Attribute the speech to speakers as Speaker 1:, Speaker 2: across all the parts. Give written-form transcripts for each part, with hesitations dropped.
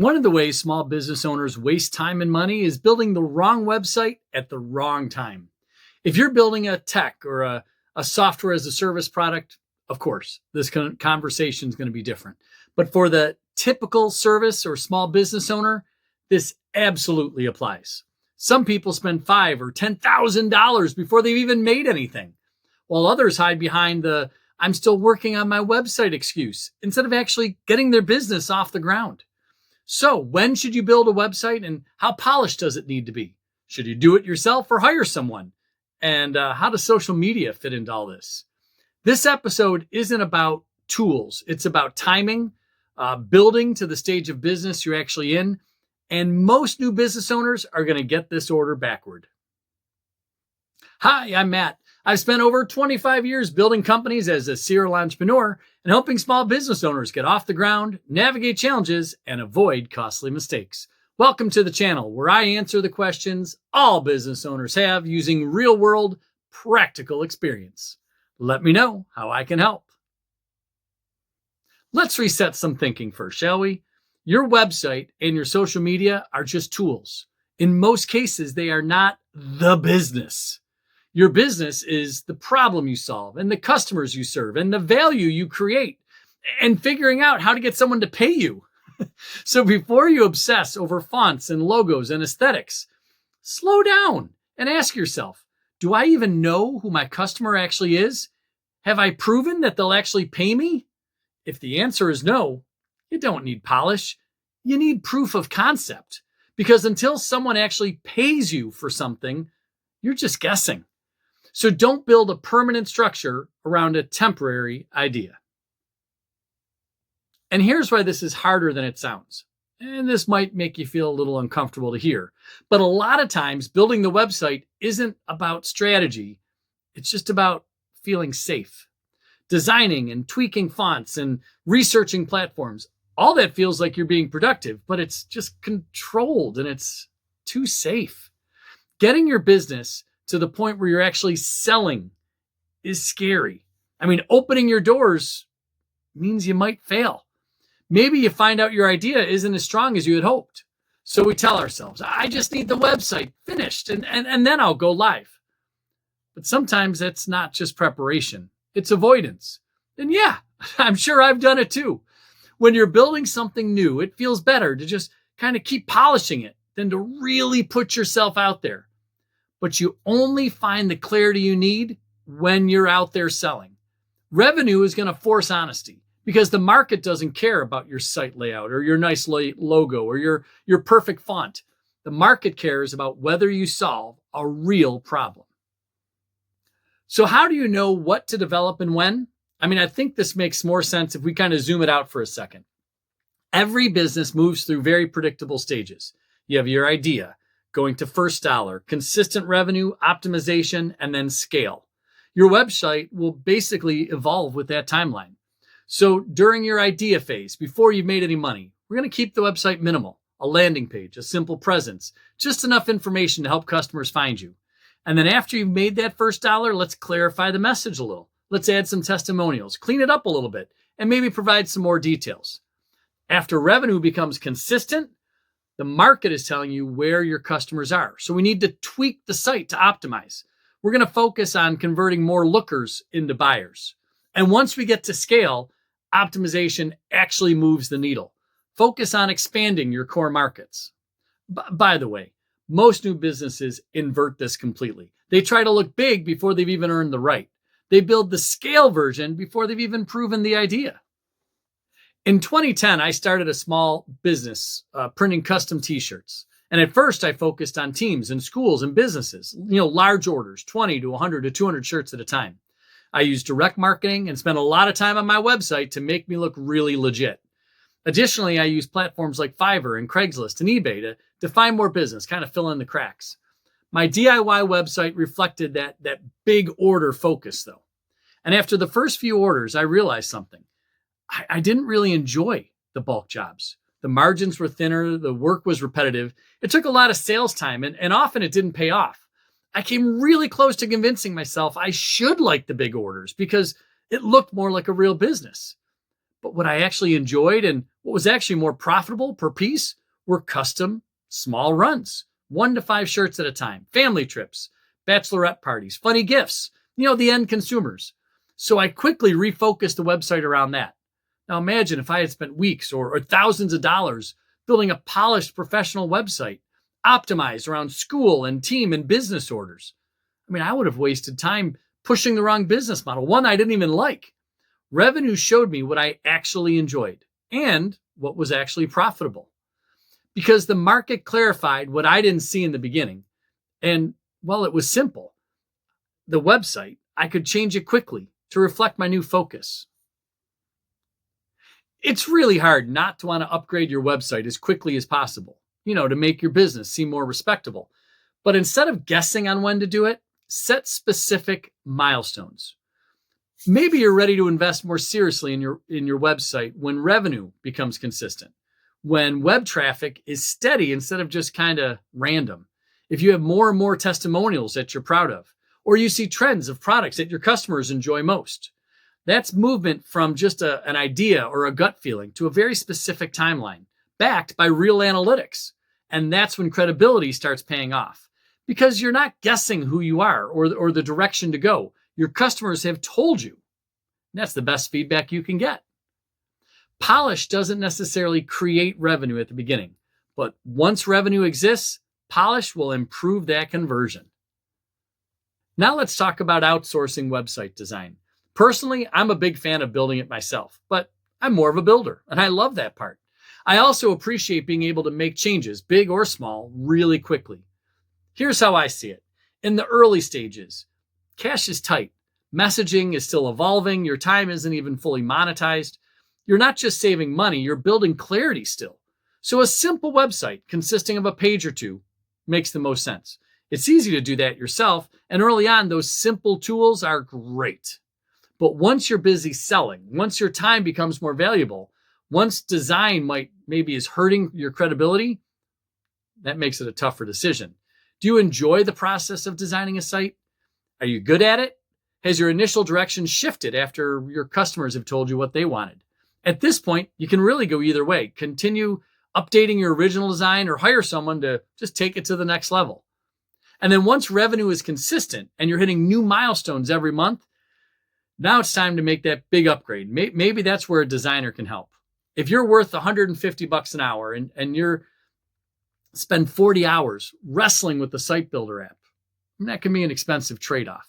Speaker 1: One of the ways small business owners waste time and money is building the wrong website at the wrong time. If you're building a tech or a software as a service product, of course, this conversation is going to be different. But for the typical service or small business owner, this absolutely applies. Some people spend $5,000 or $10,000 before they've even made anything, while others hide behind the "I'm still working on my website" excuse instead of actually getting their business off the ground. So, when should you build a website and how polished does it need to be? Should you do it yourself or hire someone? And how does social media fit into all this? This episode isn't about tools, it's about timing, building to the stage of business you're actually in. And most new business owners are going to get this order backward. Hi, I'm Matt. I've spent over 25 years building companies as a serial entrepreneur and helping small business owners get off the ground, navigate challenges, and avoid costly mistakes. Welcome to the channel where I answer the questions all business owners have using real-world, practical experience. Let me know how I can help. Let's reset some thinking first, shall we? Your website and your social media are just tools. In most cases, they are not the business. Your business is the problem you solve and the customers you serve and the value you create and figuring out how to get someone to pay you. So before you obsess over fonts and logos and aesthetics, slow down and ask yourself, do I even know who my customer actually is? Have I proven that they'll actually pay me? If the answer is no, you don't need polish. You need proof of concept, because until someone actually pays you for something, you're just guessing. So don't build a permanent structure around a temporary idea. And here's why this is harder than it sounds. And this might make you feel a little uncomfortable to hear. But a lot of times, building the website isn't about strategy. It's just about feeling safe. Designing and tweaking fonts and researching platforms. All that feels like you're being productive, but it's just controlled and it's too safe. Getting your business to the point where you're actually selling is scary. I mean, opening your doors means you might fail. Maybe you find out your idea isn't as strong as you had hoped. So we tell ourselves, I just need the website finished and then I'll go live. But sometimes that's not just preparation, it's avoidance. And yeah, I'm sure I've done it too. When you're building something new, it feels better to just kind of keep polishing it than to really put yourself out there. But you only find the clarity you need when you're out there selling. Revenue is going to force honesty because the market doesn't care about your site layout or your nice logo or your perfect font. The market cares about whether you solve a real problem. So how do you know what to develop and when? I mean, I think this makes more sense if we kind of zoom it out for a second. Every business moves through very predictable stages. You have your idea, going to first dollar, consistent revenue, optimization, and then scale. Your website will basically evolve with that timeline. So during your idea phase, before you've made any money, we're going to keep the website minimal, a landing page, a simple presence, just enough information to help customers find you. And then after you've made that first dollar, let's clarify the message a little. Let's add some testimonials, clean it up a little bit, and maybe provide some more details. After revenue becomes consistent, the market is telling you where your customers are. So we need to tweak the site to optimize. We're going to focus on converting more lookers into buyers. And once we get to scale, optimization actually moves the needle. Focus on expanding your core markets. By the way, most new businesses invert this completely. They try to look big before they've even earned the right. They build the scale version before they've even proven the idea. In 2010, I started a small business printing custom t-shirts. And at first I focused on teams and schools and businesses, large orders, 20 to 100 to 200 shirts at a time. I used direct marketing and spent a lot of time on my website to make me look really legit. Additionally, I used platforms like Fiverr and Craigslist and eBay to find more business, kind of fill in the cracks. My DIY website reflected that big order focus though. And after the first few orders, I realized something. I didn't really enjoy the bulk jobs. The margins were thinner. The work was repetitive. It took a lot of sales time and often it didn't pay off. I came really close to convincing myself I should like the big orders because it looked more like a real business. But what I actually enjoyed and what was actually more profitable per piece were custom small runs, 1 to 5 shirts at a time, family trips, bachelorette parties, funny gifts, the end consumers. So I quickly refocused the website around that. Now imagine if I had spent weeks or thousands of dollars building a polished professional website, optimized around school and team and business orders. I would have wasted time pushing the wrong business model, one I didn't even like. Revenue showed me what I actually enjoyed and what was actually profitable. Because the market clarified what I didn't see in the beginning. And, well, it was simple. The website, I could change it quickly to reflect my new focus. It's really hard not to want to upgrade your website as quickly as possible, to make your business seem more respectable. But instead of guessing on when to do it, set specific milestones. Maybe you're ready to invest more seriously in your website when revenue becomes consistent, when web traffic is steady instead of just kind of random, if you have more and more testimonials that you're proud of, or you see trends of products that your customers enjoy most. That's movement from just an idea or a gut feeling to a very specific timeline, backed by real analytics. And that's when credibility starts paying off, because you're not guessing who you are or the direction to go. Your customers have told you. And that's the best feedback you can get. Polish doesn't necessarily create revenue at the beginning, but once revenue exists, polish will improve that conversion. Now let's talk about outsourcing website design. Personally, I'm a big fan of building it myself, but I'm more of a builder, and I love that part. I also appreciate being able to make changes, big or small, really quickly. Here's how I see it. In the early stages, cash is tight. Messaging is still evolving. Your time isn't even fully monetized. You're not just saving money, you're building clarity still. So a simple website consisting of a page or two makes the most sense. It's easy to do that yourself, and early on, those simple tools are great. But once you're busy selling, once your time becomes more valuable, once design maybe is hurting your credibility, that makes it a tougher decision. Do you enjoy the process of designing a site? Are you good at it? Has your initial direction shifted after your customers have told you what they wanted? At this point, you can really go either way. Continue updating your original design or hire someone to just take it to the next level. And then once revenue is consistent and you're hitting new milestones every month, now it's time to make that big upgrade. Maybe that's where a designer can help. If you're worth $150 an hour and you're spend 40 hours wrestling with the site builder app, that can be an expensive trade-off.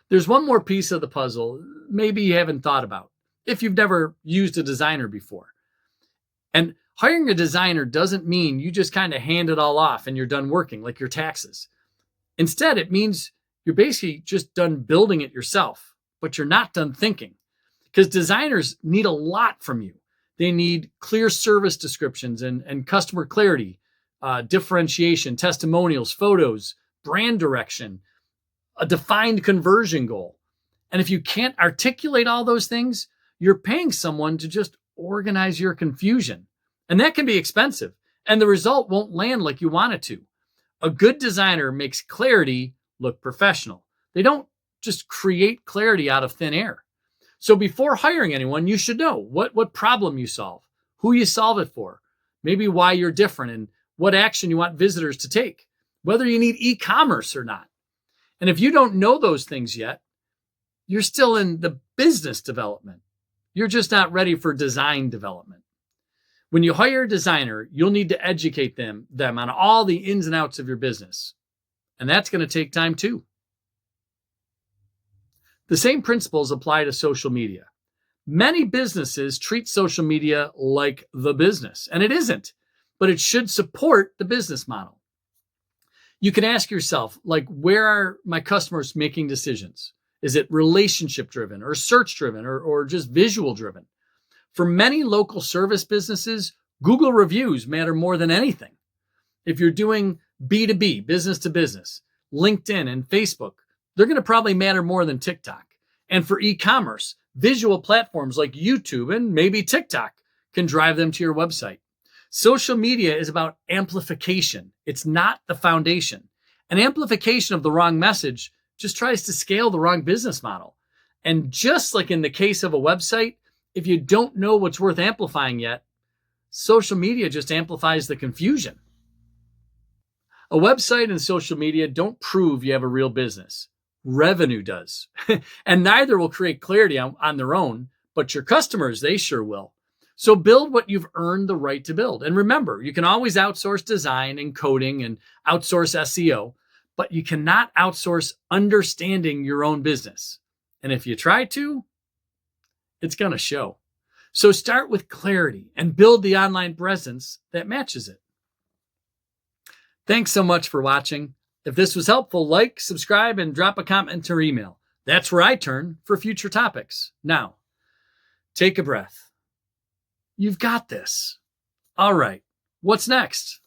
Speaker 1: There's one more piece of the puzzle maybe you haven't thought about if you've never used a designer before. And hiring a designer doesn't mean you just kind of hand it all off and you're done working, like your taxes. Instead, it means you're basically just done building it yourself, but you're not done thinking, because designers need a lot from you. They need clear service descriptions and customer clarity, differentiation, testimonials, photos, brand direction, a defined conversion goal. And if you can't articulate all those things, you're paying someone to just organize your confusion. And that can be expensive, and the result won't land like you want it to. A good designer makes clarity look professional. They don't just create clarity out of thin air. So before hiring anyone, you should know what problem you solve, who you solve it for, maybe why you're different, and what action you want visitors to take, whether you need e-commerce or not. And if you don't know those things yet, you're still in the business development. You're just not ready for design development. When you hire a designer, you'll need to educate them on all the ins and outs of your business. And that's going to take time too. The same principles apply to social media. Many businesses treat social media like the business, and it isn't, but it should support the business model. You can ask yourself, where are my customers making decisions? Is it relationship driven or search driven or just visual driven? For many local service businesses, Google reviews matter more than anything. If you're doing B2B, business to business, LinkedIn and Facebook, they're going to probably matter more than TikTok. And for e-commerce, visual platforms like YouTube and maybe TikTok can drive them to your website. Social media is about amplification. It's not the foundation. An amplification of the wrong message just tries to scale the wrong business model. And just like in the case of a website, if you don't know what's worth amplifying yet, social media just amplifies the confusion. A website and social media don't prove you have a real business. Revenue does. And neither will create clarity on their own, but your customers, they sure will. So build what you've earned the right to build. And remember, you can always outsource design and coding and outsource SEO, but you cannot outsource understanding your own business. And if you try to, it's going to show. So start with clarity and build the online presence that matches it. Thanks so much for watching. If this was helpful, like, subscribe, and drop a comment or email. That's where I turn for future topics. Now, take a breath. You've got this. All right, what's next?